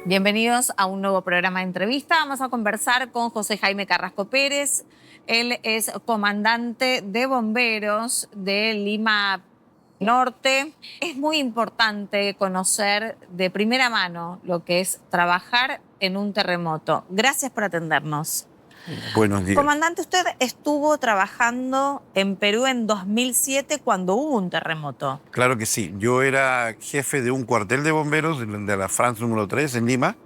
Bienvenidos a un nuevo programa de entrevista. Vamos a conversar con José Jaime Carrasco Pérez. Él es comandante de bomberos de Lima Norte. Es muy importante conocer de primera mano lo que es trabajar en un terremoto. Gracias por atendernos. Buenos días. Comandante, usted estuvo trabajando en Perú en 2007 cuando hubo un terremoto. Claro que sí. Yo era jefe de un cuartel de bomberos de la France número 3 en Lima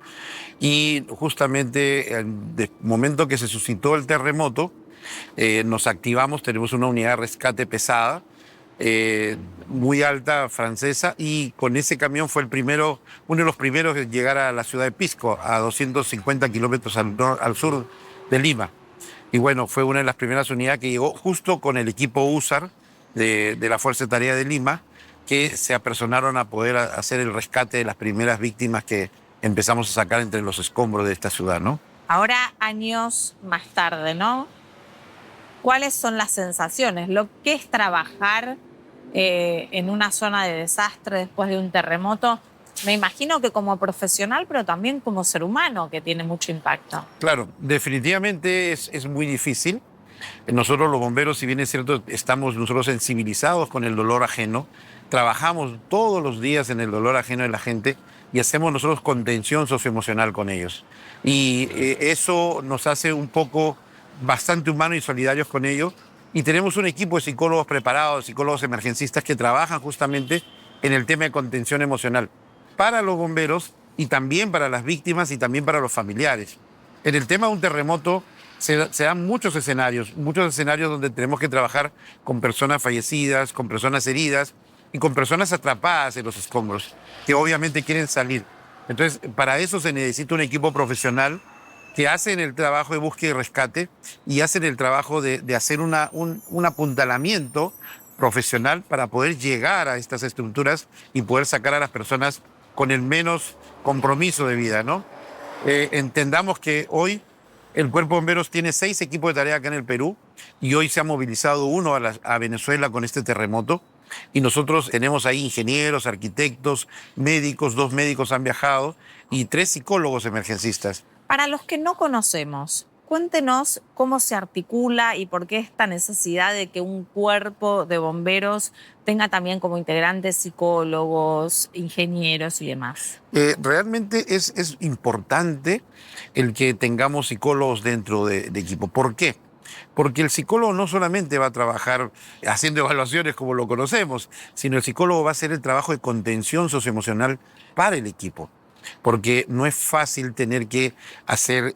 y justamente en el momento que se suscitó el terremoto nos activamos, tenemos una unidad de rescate pesada, muy alta, francesa, y con ese camión fue uno de los primeros en llegar a la ciudad de Pisco, a 250 kilómetros al sur de Lima. Y bueno, fue una de las primeras unidades que llegó justo con el equipo USAR de la Fuerza de Tarea de Lima, que se apersonaron a poder hacer el rescate de las primeras víctimas que empezamos a sacar entre los escombros de esta ciudad, ¿no? Ahora, años más tarde, ¿no? ¿Cuáles son las sensaciones? Lo que es trabajar en una zona de desastre después de un terremoto. Me imagino que como profesional, pero también como ser humano, que tiene mucho impacto. Claro, definitivamente es muy difícil. Nosotros los bomberos, si bien es cierto, estamos nosotros sensibilizados con el dolor ajeno, trabajamos todos los días en el dolor ajeno de la gente y hacemos nosotros contención socioemocional con ellos. Y eso nos hace un poco bastante humanos y solidarios con ellos. Y tenemos un equipo de psicólogos preparados, psicólogos emergencistas que trabajan justamente en el tema de contención emocional para los bomberos y también para las víctimas y también para los familiares. En el tema de un terremoto se dan muchos escenarios donde tenemos que trabajar con personas fallecidas, con personas heridas y con personas atrapadas en los escombros, que obviamente quieren salir. Entonces, para eso se necesita un equipo profesional que hacen el trabajo de búsqueda y rescate y hacen el trabajo de hacer un apuntalamiento profesional para poder llegar a estas estructuras y poder sacar a las personas con el menos compromiso de vida, ¿no? Entendamos que hoy el Cuerpo de Bomberos tiene 6 equipos de tarea acá en el Perú y hoy se ha movilizado uno a Venezuela con este terremoto. Y nosotros tenemos ahí ingenieros, arquitectos, médicos, 2 médicos han viajado y 3 psicólogos emergencistas. Para los que no conocemos, cuéntenos cómo se articula y por qué esta necesidad de que un cuerpo de bomberos tenga también como integrantes psicólogos, ingenieros y demás. Realmente es importante el que tengamos psicólogos dentro de equipo. ¿Por qué? Porque el psicólogo no solamente va a trabajar haciendo evaluaciones como lo conocemos, sino el psicólogo va a hacer el trabajo de contención socioemocional para el equipo. Porque no es fácil tener que hacer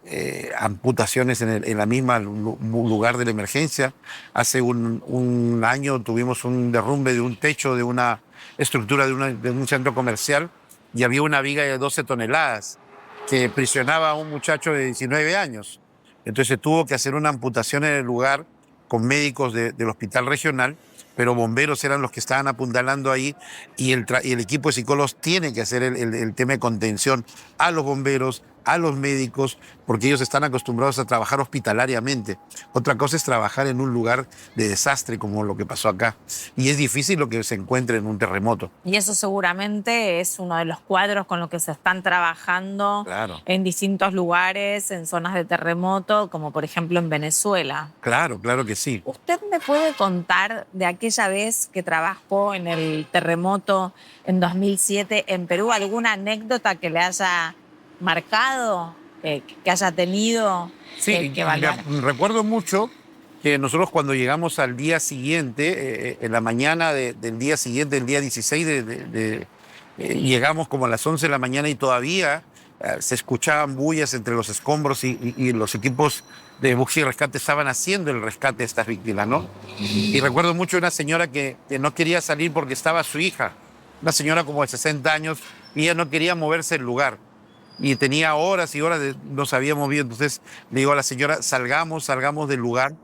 amputaciones en la misma lugar de la emergencia. Hace un año tuvimos un derrumbe de un techo de una estructura de un centro comercial y había una viga de 12 toneladas que prisionaba a un muchacho de 19 años. Entonces se tuvo que hacer una amputación en el lugar con médicos del hospital regional, pero bomberos eran los que estaban apuntalando ahí y el equipo de psicólogos tiene que hacer el tema de contención a los bomberos, a los médicos, porque ellos están acostumbrados a trabajar hospitalariamente. Otra cosa es trabajar en un lugar de desastre como lo que pasó acá. Y es difícil lo que se encuentre en un terremoto. Y eso seguramente es uno de los cuadros con los que se están trabajando Claro. en distintos lugares, en zonas de terremoto, como por ejemplo en Venezuela. Claro, claro que sí. ¿Usted me puede contar de aquella vez que trabajó en el terremoto en 2007 en Perú? ¿Alguna anécdota que le haya marcado, que haya tenido Sí, que evaluar? recuerdo mucho que nosotros cuando llegamos al día siguiente, en la mañana del día siguiente, el día 16, llegamos como a las 11 de la mañana y todavía se escuchaban bullas entre los escombros y los equipos de búsqueda y rescate estaban haciendo el rescate de estas víctimas, ¿no? Y recuerdo mucho una señora que no quería salir porque estaba su hija, una señora como de 60 años, y ella no quería moverse del lugar. Y tenía horas y horas, no se había movido. Entonces le digo a la señora, salgamos del lugar,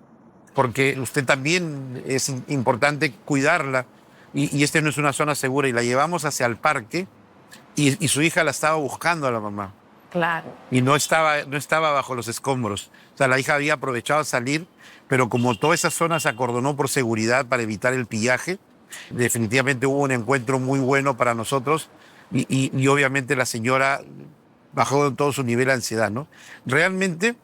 porque usted también es importante cuidarla. Y esta no es una zona segura. Y la llevamos hacia el parque y su hija la estaba buscando a la mamá. Claro. Y no estaba bajo los escombros. O sea, la hija había aprovechado a salir, pero como toda esa zona se acordonó por seguridad para evitar el pillaje, definitivamente hubo un encuentro muy bueno para nosotros y obviamente la señora bajó todo su nivel de ansiedad, ¿no? Realmente,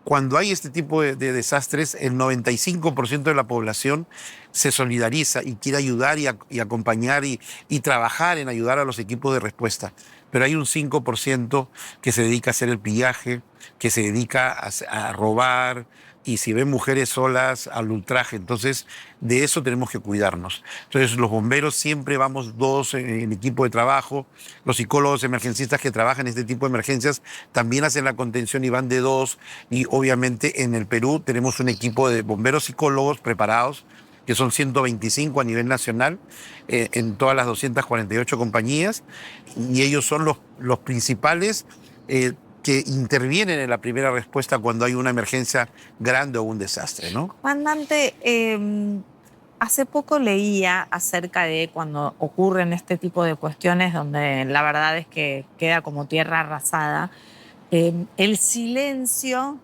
cuando hay este tipo de desastres, el 95% de la población se solidariza y quiere ayudar y acompañar y trabajar en ayudar a los equipos de respuesta. Pero hay un 5% que se dedica a hacer el pillaje, que se dedica a robar, y si ven mujeres solas, al ultraje. Entonces, de eso tenemos que cuidarnos. Entonces, los bomberos siempre vamos dos en equipo de trabajo. Los psicólogos emergencistas que trabajan en este tipo de emergencias también hacen la contención y van de dos. Y obviamente en el Perú tenemos un equipo de bomberos psicólogos preparados, que son 125 a nivel nacional, en todas las 248 compañías, y ellos son los principales que intervienen en la primera respuesta cuando hay una emergencia grande o un desastre, ¿no? Comandante, hace poco leía acerca de cuando ocurren este tipo de cuestiones donde la verdad es que queda como tierra arrasada. El silencio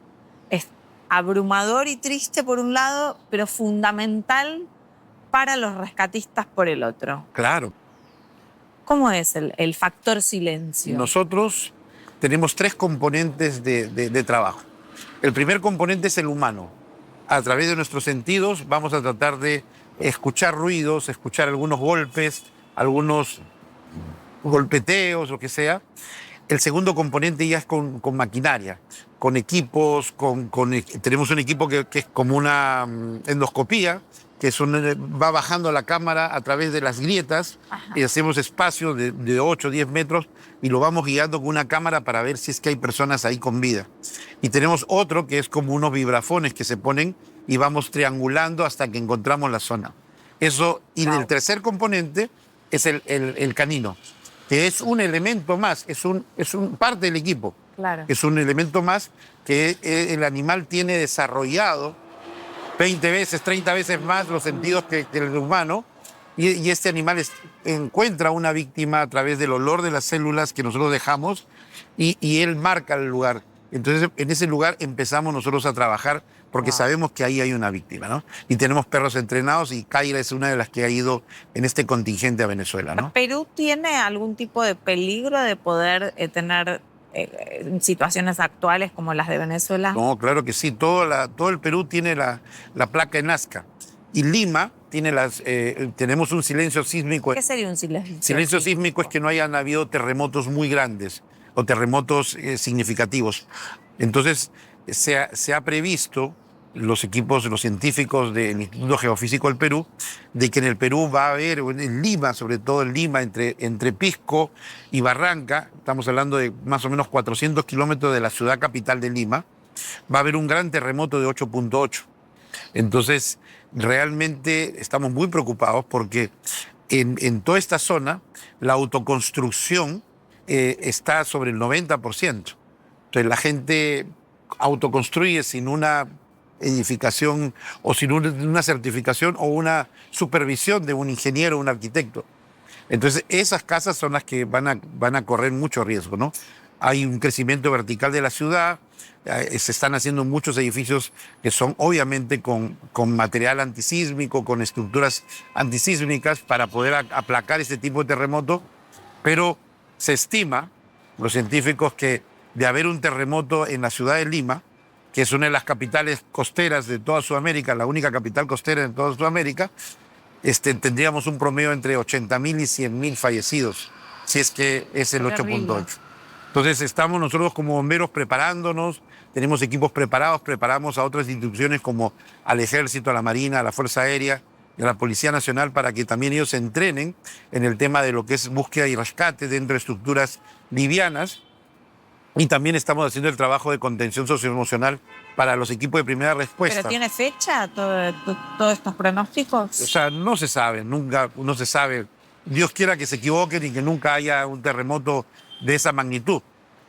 es abrumador y triste por un lado, pero fundamental para los rescatistas por el otro. Claro. ¿Cómo es el factor silencio? Nosotros tenemos tres componentes de trabajo. El primer componente es el humano. A través de nuestros sentidos vamos a tratar de escuchar ruidos, escuchar algunos golpes, algunos golpeteos, lo que sea. El segundo componente ya es con maquinaria, con equipos, tenemos un equipo que es como una endoscopía, que va bajando la cámara a través de las grietas. Ajá. Y hacemos espacios de 8 o 10 metros y lo vamos guiando con una cámara para ver si es que hay personas ahí con vida. Y tenemos otro que es como unos vibrafones que se ponen y vamos triangulando hasta que encontramos la zona. Eso, y wow. El tercer componente es el canino, que es un elemento más, es un parte del equipo. Claro. Es un elemento más que el animal tiene desarrollado 20 veces, 30 veces más los sentidos que el humano, y este animal encuentra una víctima a través del olor de las células que nosotros dejamos y él marca el lugar. Entonces, en ese lugar empezamos nosotros a trabajar porque sabemos que ahí hay una víctima, ¿no? Y tenemos perros entrenados y Kaira es una de las que ha ido en este contingente a Venezuela, ¿no? ¿Perú tiene algún tipo de peligro de poder tener situaciones actuales como las de Venezuela? No, claro que sí. Todo el Perú tiene la placa Nazca. Y Lima tiene tenemos un silencio sísmico. ¿Qué sería un silencio? Silencio sísmico es que no hayan habido terremotos muy grandes o terremotos significativos. Entonces, se ha previsto, los científicos del Instituto Geofísico del Perú, de que en el Perú va a haber, en Lima, sobre todo en Lima, entre Pisco y Barranca, estamos hablando de más o menos 400 kilómetros de la ciudad capital de Lima, va a haber un gran terremoto de 8.8. Entonces, realmente estamos muy preocupados porque en toda esta zona la autoconstrucción está sobre el 90%. Entonces, la gente autoconstruye sin una edificación o sin una certificación o una supervisión de un ingeniero o un arquitecto. Entonces, esas casas son las que van a correr mucho riesgo, ¿no? Hay un crecimiento vertical de la ciudad, se están haciendo muchos edificios que son obviamente con material antisísmico, con estructuras antisísmicas para poder aplacar este tipo de terremoto, pero se estima, los científicos, que de haber un terremoto en la ciudad de Lima, que es una de las capitales costeras de toda Sudamérica, la única capital costera de toda Sudamérica, tendríamos un promedio entre 80.000 y 100.000 fallecidos, si es que es el 8.8. Entonces estamos nosotros como bomberos preparándonos, tenemos equipos preparados, preparamos a otras instituciones como al Ejército, a la Marina, a la Fuerza Aérea y a la Policía Nacional para que también ellos se entrenen en el tema de lo que es búsqueda y rescate dentro de estructuras livianas. Y también estamos haciendo el trabajo de contención socioemocional para los equipos de primera respuesta. ¿Pero tiene fecha todos estos pronósticos? O sea, no se sabe, nunca no se sabe. Dios quiera que se equivoquen y que nunca haya un terremoto de esa magnitud.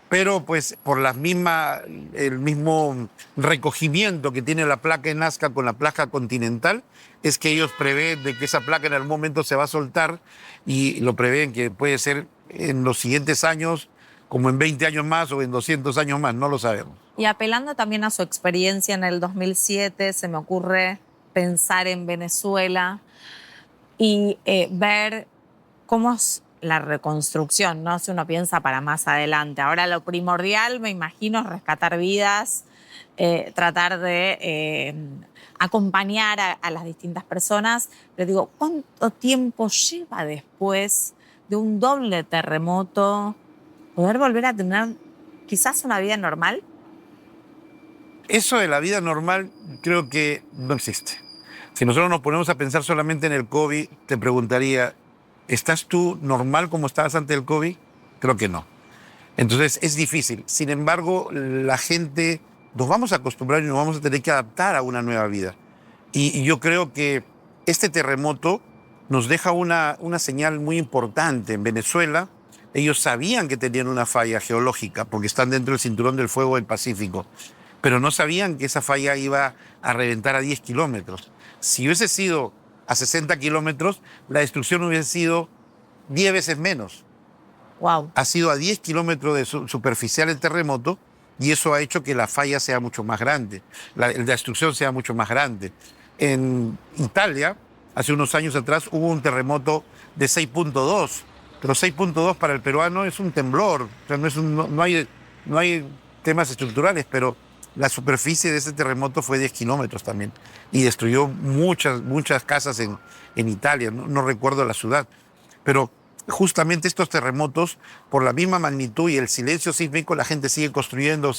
Pero pues por el mismo recogimiento que tiene la placa en Nazca con la placa continental, es que ellos prevén de que esa placa en algún momento se va a soltar y lo prevén que puede ser en los siguientes años, como en 20 años más o en 200 años más, no lo sabemos. Y apelando también a su experiencia en el 2007, se me ocurre pensar en Venezuela y ver cómo la reconstrucción, ¿no? Si uno piensa para más adelante. Ahora lo primordial, me imagino, es rescatar vidas, tratar de acompañar a las distintas personas. Pero digo, ¿cuánto tiempo lleva después de un doble terremoto poder volver a tener quizás una vida normal? Eso de la vida normal creo que no existe. Si nosotros nos ponemos a pensar solamente en el COVID, te preguntaría, ¿estás tú normal como estabas antes del COVID? Creo que no. Entonces es difícil. Sin embargo, la gente nos vamos a acostumbrar y nos vamos a tener que adaptar a una nueva vida. Y yo creo que este terremoto nos deja una señal muy importante. En Venezuela, ellos sabían que tenían una falla geológica porque están dentro del cinturón del fuego del Pacífico, pero no sabían que esa falla iba a reventar a 10 kilómetros. Si hubiese sido a 60 kilómetros, la destrucción hubiese sido 10 veces menos. Wow. Ha sido a 10 kilómetros de superficial el terremoto y eso ha hecho que la falla sea mucho más grande, la destrucción sea mucho más grande. En Italia, hace unos años atrás, hubo un terremoto de 6.2, pero 6.2 para el peruano es un temblor, o sea, no hay temas estructurales, pero la superficie de ese terremoto fue 10 kilómetros también y destruyó muchas casas en Italia, no recuerdo la ciudad, pero justamente estos terremotos, por la misma magnitud y el silencio sísmico, la gente sigue construyendo,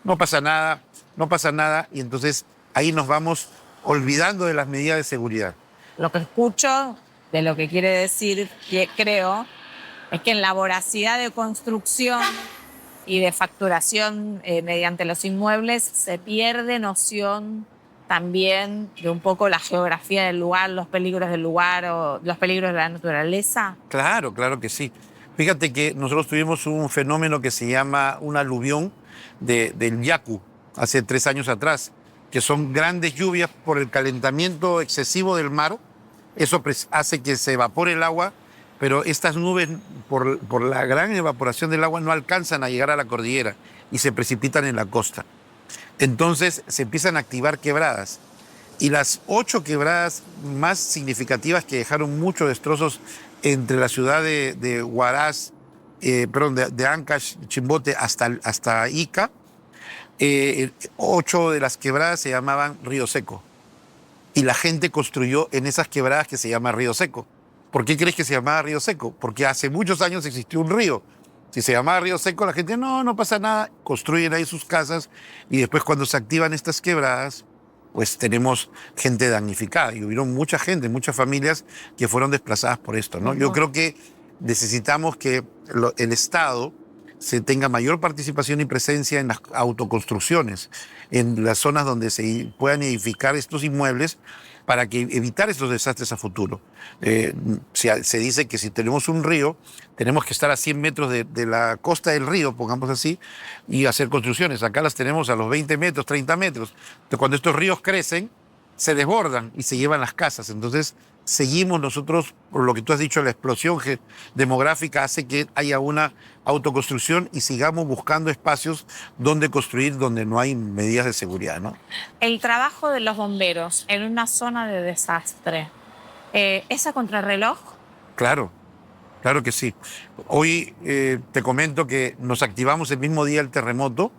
no pasa nada, y entonces ahí nos vamos olvidando de las medidas de seguridad. Lo que escucho de lo que quiere decir, que creo, es que en la voracidad de construcción y de facturación mediante los inmuebles se pierde noción también de un poco la geografía del lugar, los peligros del lugar o los peligros de la naturaleza. Claro que sí. Fíjate que nosotros tuvimos un fenómeno que se llama un aluvión del Yaku hace 3 años atrás, que son grandes lluvias por el calentamiento excesivo del mar. Eso hace que se evapore el agua, pero estas nubes, por la gran evaporación del agua, no alcanzan a llegar a la cordillera y se precipitan en la costa. Entonces se empiezan a activar quebradas. Y las 8 quebradas más significativas que dejaron muchos destrozos entre la ciudad de Huaraz, de Ancash, Chimbote, hasta Ica, 8 de las quebradas se llamaban Río Seco. Y la gente construyó en esas quebradas que se llama Río Seco. ¿Por qué crees que se llamaba Río Seco? Porque hace muchos años existió un río. Si se llamaba Río Seco, la gente, no pasa nada, construyen ahí sus casas y después cuando se activan estas quebradas, pues tenemos gente damnificada. Y hubieron mucha gente, muchas familias que fueron desplazadas por esto, ¿no? Yo creo que necesitamos que el Estado se tenga mayor participación y presencia en las autoconstrucciones, en las zonas donde se puedan edificar estos inmuebles para evitar estos desastres a futuro. Se dice que si tenemos un río, tenemos que estar a 100 metros de la costa del río, pongamos así, y hacer construcciones. Acá las tenemos a los 20 metros, 30 metros. Entonces, cuando estos ríos crecen, se desbordan y se llevan las casas. Entonces, seguimos nosotros, por lo que tú has dicho, la explosión demográfica hace que haya una autoconstrucción y sigamos buscando espacios donde construir, donde no hay medidas de seguridad, ¿no? El trabajo de los bomberos en una zona de desastre, ¿es a contrarreloj? Claro que sí. Hoy te comento que nos activamos el mismo día del terremoto.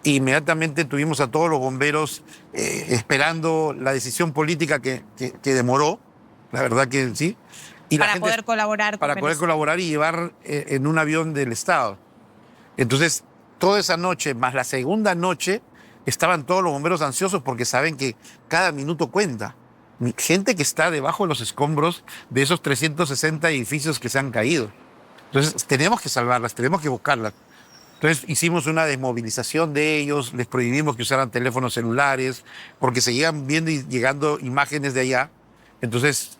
Inmediatamente tuvimos a todos los bomberos esperando la decisión política que demoró, la verdad que sí. Y para poder colaborar. Para poder colaborar y llevar en un avión del Estado. Entonces, toda esa noche, más la segunda noche, estaban todos los bomberos ansiosos porque saben que cada minuto cuenta. Gente que está debajo de los escombros de esos 360 edificios que se han caído. Entonces, tenemos que salvarlas, tenemos que buscarlas. Entonces hicimos una desmovilización de ellos, les prohibimos que usaran teléfonos celulares, porque seguían viendo y llegando imágenes de allá. Entonces,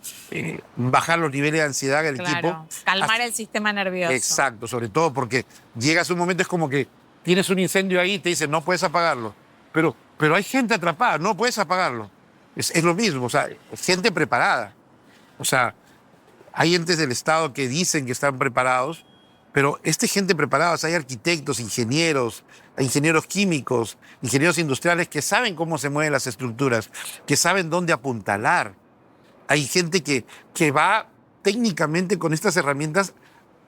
bajar los niveles de ansiedad del equipo. Calmar el sistema nervioso. Exacto, sobre todo porque llegas a un momento, es como que tienes un incendio ahí y te dicen, no puedes apagarlo. Pero hay gente atrapada, no puedes apagarlo. Es lo mismo, o sea, gente preparada. O sea, hay entes del Estado que dicen que están preparados, pero gente preparada, o sea, hay arquitectos, ingenieros, ingenieros químicos, ingenieros industriales que saben cómo se mueven las estructuras, que saben dónde apuntalar. Hay gente que va técnicamente con estas herramientas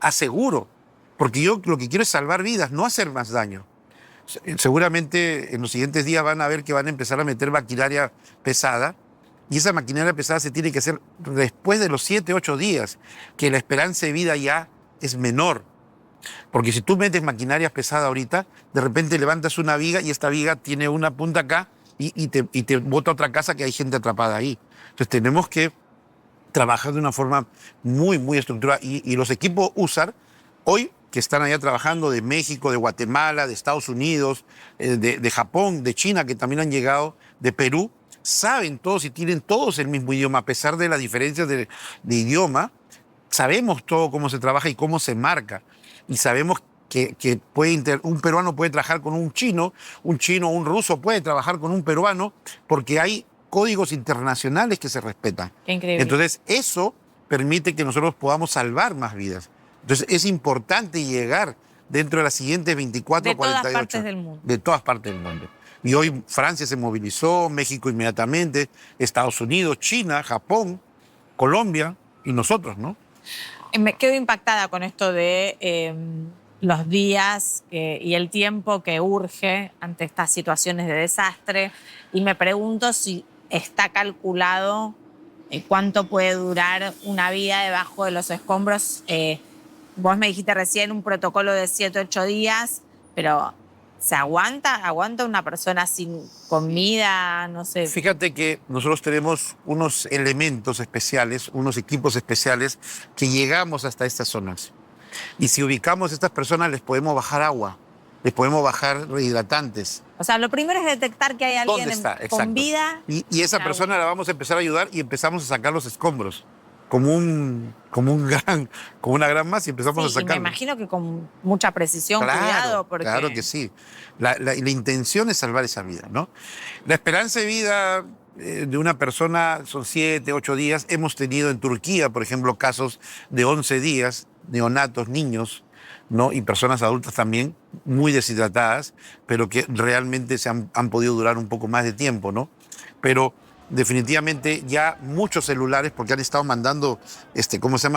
aseguro, porque yo lo que quiero es salvar vidas, no hacer más daño. Seguramente en los siguientes días van a ver que van a empezar a meter maquinaria pesada, y esa maquinaria pesada se tiene que hacer después de los 7, 8 días, que la esperanza de vida ya es menor. Porque si tú metes maquinaria pesada ahorita, de repente levantas una viga y esta viga tiene una punta acá y te bota a otra casa que hay gente atrapada ahí. Entonces tenemos que trabajar de una forma muy, muy estructurada. Y los equipos USAR, hoy que están allá trabajando, de México, de Guatemala, de Estados Unidos, de Japón, de China, que también han llegado, de Perú, saben todos y tienen todos el mismo idioma, a pesar de las diferencias de idioma. Sabemos todo cómo se trabaja y cómo se marca. Y sabemos que un peruano puede trabajar con un chino o un ruso puede trabajar con un peruano, porque hay códigos internacionales que se respetan. Qué increíble. Entonces, eso permite que nosotros podamos salvar más vidas. Entonces, es importante llegar dentro de las siguientes 24 o 48. De todas partes del mundo. De todas partes del mundo. Y hoy Francia se movilizó, México inmediatamente, Estados Unidos, China, Japón, Colombia y nosotros, ¿no? Me quedo impactada con esto de los días y el tiempo que urge ante estas situaciones de desastre, y me pregunto si está calculado cuánto puede durar una vida debajo de los escombros. Vos me dijiste recién un protocolo de 7, 8 días, pero ¿se aguanta? ¿Aguanta una persona sin comida? No sé. Fíjate que nosotros tenemos unos elementos especiales, unos equipos especiales que llegamos hasta estas zonas. Y si ubicamos a estas personas, les podemos bajar agua, les podemos bajar rehidratantes. O sea, lo primero es detectar que hay alguien con vida. Y esa persona la vamos a empezar a ayudar y empezamos a sacar los escombros. Como una gran masa y empezamos a sacarlo. Y me imagino que con mucha precisión, cuidado. Porque... Claro que sí. La intención es salvar esa vida, ¿no? La esperanza de vida de una persona son 7, 8 días. Hemos tenido en Turquía, por ejemplo, casos de 11 días, neonatos, niños, ¿no? Y personas adultas también, muy deshidratadas, pero que realmente han podido durar un poco más de tiempo, ¿no? Pero definitivamente ya muchos celulares, porque han estado mandando,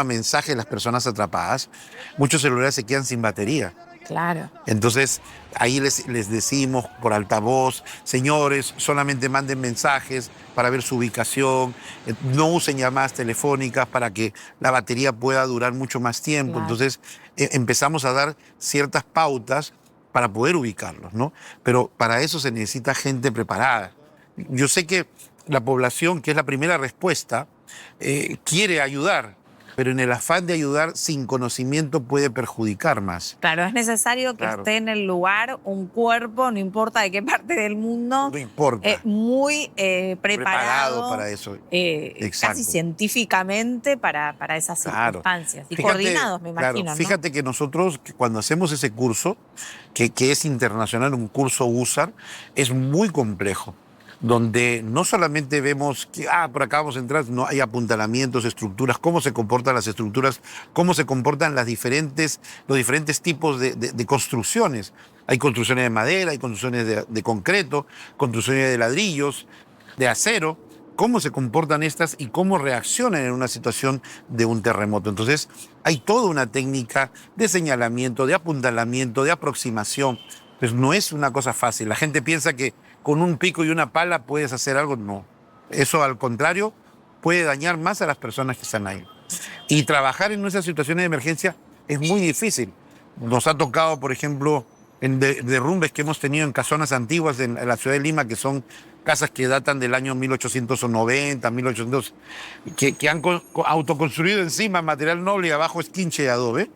mensajes a las personas atrapadas, muchos celulares se quedan sin batería. Claro. Entonces, ahí les decimos por altavoz, señores, solamente manden mensajes para ver su ubicación, no usen llamadas telefónicas para que la batería pueda durar mucho más tiempo. Claro. Entonces, empezamos a dar ciertas pautas para poder ubicarlos, ¿no? Pero para eso se necesita gente preparada. Yo sé que la población, que es la primera respuesta, quiere ayudar, pero en el afán de ayudar sin conocimiento puede perjudicar más. Claro, es necesario que esté en el lugar un cuerpo, no importa de qué parte del mundo, no importa. Muy preparado para eso. Casi científicamente para esas circunstancias. Y fíjate, coordinados, me imagino. Claro, fíjate, ¿no? Que nosotros, cuando hacemos ese curso, que es internacional, un curso USAR, es muy complejo, donde no solamente vemos que por acá vamos a entrar, no hay apuntalamientos, estructuras, cómo se comportan las estructuras, cómo se comportan los diferentes tipos de construcciones. Hay construcciones de madera, hay construcciones de concreto, construcciones de ladrillos, de acero, cómo se comportan estas y cómo reaccionan en una situación de un terremoto. Entonces, hay toda una técnica de señalamiento, de apuntalamiento, de aproximación. Pues no es una cosa fácil. La gente piensa que con un pico y una pala puedes hacer algo. No. Eso, al contrario, puede dañar más a las personas que están ahí. Y trabajar en esas situaciones de emergencia es muy difícil. Nos ha tocado, por ejemplo, en derrumbes que hemos tenido en casonas antiguas en la ciudad de Lima, que son casas que datan del año 1890, 1800, que han autoconstruido encima material noble y abajo es quinche y adobe,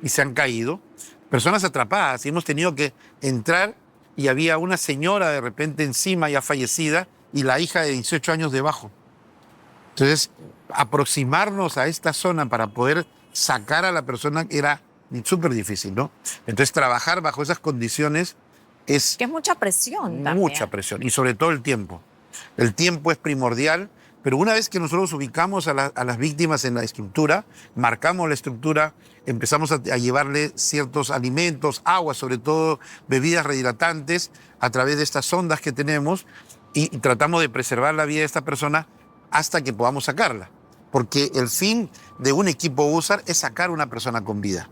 y se han caído. Personas atrapadas, y hemos tenido que entrar y había una señora de repente encima ya fallecida y la hija de 18 años debajo. Entonces, aproximarnos a esta zona para poder sacar a la persona era súper difícil, ¿no? Entonces, trabajar bajo esas condiciones es... Que es mucha presión también. Mucha presión, y sobre todo el tiempo. El tiempo es primordial, pero una vez que nosotros ubicamos a las víctimas en la estructura, marcamos la estructura, empezamos a llevarle ciertos alimentos, agua, sobre todo bebidas rehidratantes, a través de estas sondas que tenemos, y tratamos de preservar la vida de esta persona hasta que podamos sacarla. porque el fin de un equipo USAR es sacar a una persona con vida.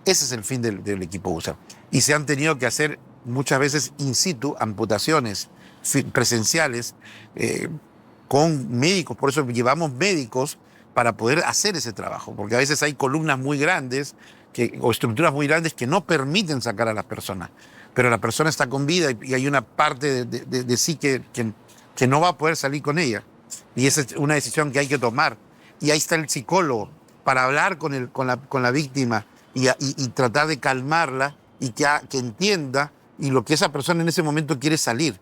Ese es el fin del equipo USAR. Y se han tenido que hacer muchas veces in situ amputaciones presenciales con médicos. Por eso llevamos médicos para poder hacer ese trabajo, porque a veces hay columnas muy grandes o estructuras muy grandes que no permiten sacar a las personas. Pero la persona está con vida y hay una parte de sí que no va a poder salir con ella. Y esa es una decisión que hay que tomar. Y ahí está el psicólogo para hablar con la víctima y tratar de calmarla y que entienda y lo que esa persona en ese momento quiere salir.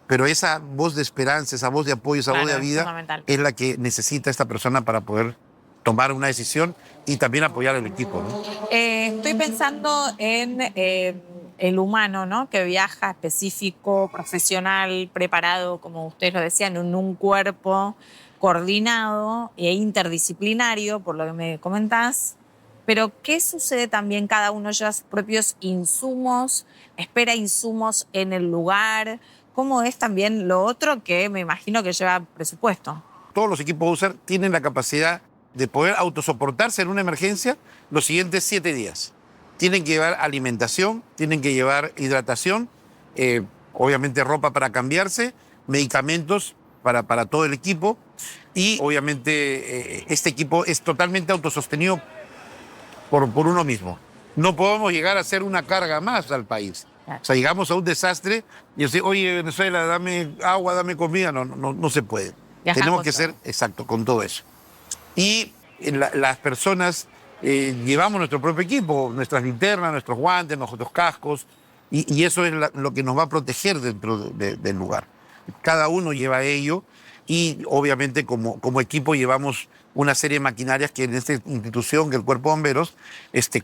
Pero esa voz de esperanza, esa voz de apoyo, esa voz de vida es la que necesita esta persona para poder tomar una decisión y también apoyar al equipo, ¿no? Estoy pensando en el humano, ¿no? Que viaja específico, profesional, preparado, como ustedes lo decían, en un cuerpo coordinado e interdisciplinario, por lo que me comentás. Pero, ¿qué sucede también? Cada uno lleva sus propios insumos, espera insumos en el lugar. ¿Cómo es también lo otro que me imagino que lleva presupuesto? Todos los equipos USAR tienen la capacidad de poder autosoportarse en una emergencia los siguientes 7 días. Tienen que llevar alimentación, tienen que llevar hidratación, obviamente ropa para cambiarse, medicamentos para todo el equipo y obviamente este equipo es totalmente autosostenido por uno mismo. No podemos llegar a ser una carga más al país. O sea, llegamos a un desastre y decir, oye, Venezuela, dame agua, dame comida. No se puede. Tenemos que ser, exacto, con todo eso. Y las personas llevamos nuestro propio equipo, nuestras linternas, nuestros guantes, nuestros cascos, y eso es lo que nos va a proteger dentro del lugar. Cada uno lleva ello y obviamente como equipo llevamos una serie de maquinarias que en esta institución, que el Cuerpo de Bomberos,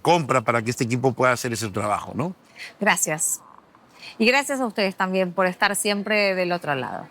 compra para que este equipo pueda hacer ese trabajo, ¿no? Gracias. Y gracias a ustedes también por estar siempre del otro lado.